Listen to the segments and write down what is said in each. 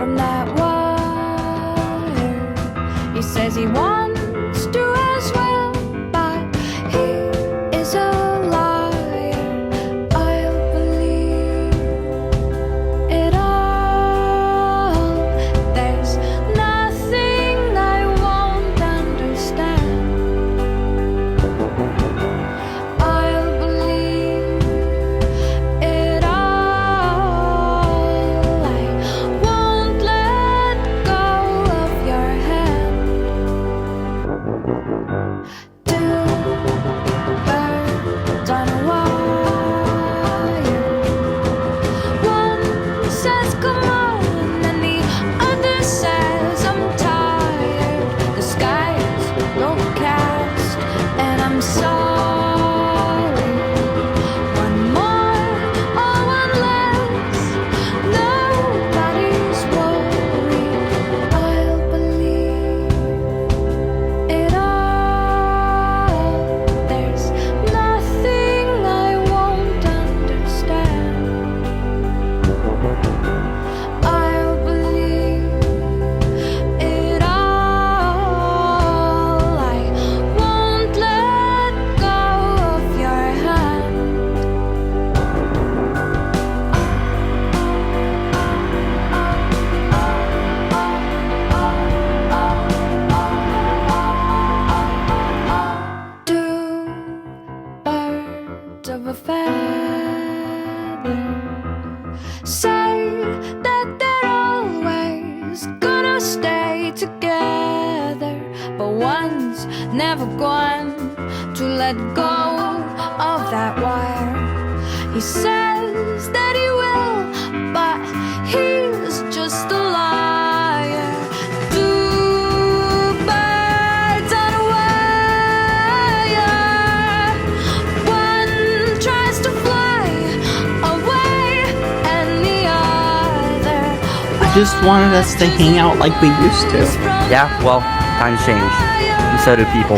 from that wire. He says he wants to as well, but he is a liar. I'll believe it all. There's nothing I won't understand. I'll believe it all. I won't let go of your hand. Two birds on a wire. One says come on, and the other says I'm tired. The sky's overcast, and I'm sorry. One more or one less, nobody's worried. I'll believe it all. There's nothing I won't understand. I'll believe it all. I won't let go of your hand. Two birds of a feather say that they're always gonna stay together, but one's never going to let go of that wire. He says that he will, but he's just a liar. Two birds on a wire. One tries to fly away, and the other. I just wanted us to hang out like we used to. Yeah, well, times change. And so do people.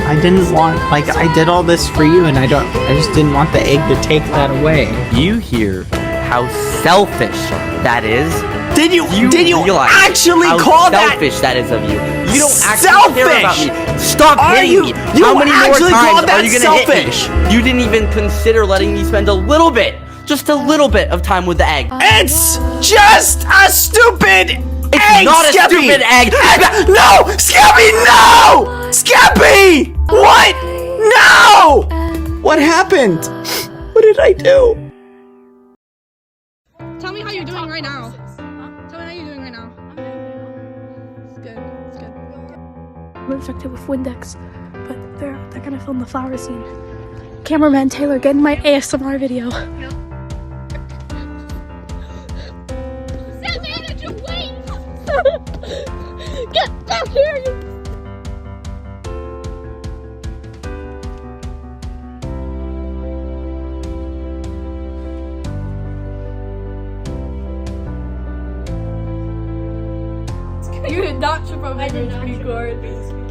I didn't want, like, I did all this for you, and I just didn't want the egg to take that away. You hear how selfish that is? Did you realize actually how call that selfish that is of you? You don't actually care about me. Stop Are hitting you- me. you How many more actually call times that are you gonna selfish? hit me? You didn't even consider letting me spend a little bit, just a little bit of time with the egg. It's just a stupid It's egg, not a Skeppy! stupid egg. No! Skeppy, no! Skeppy! What? No! What happened? What did I do? Tell me how you're doing right now. Tell me how you're doing right now. It's good. It's good. I'm infected with Windex, but they're gonna film the flower scene. Cameraman Taylor, get in my ASMR video. Get back here! You did not trip over the record.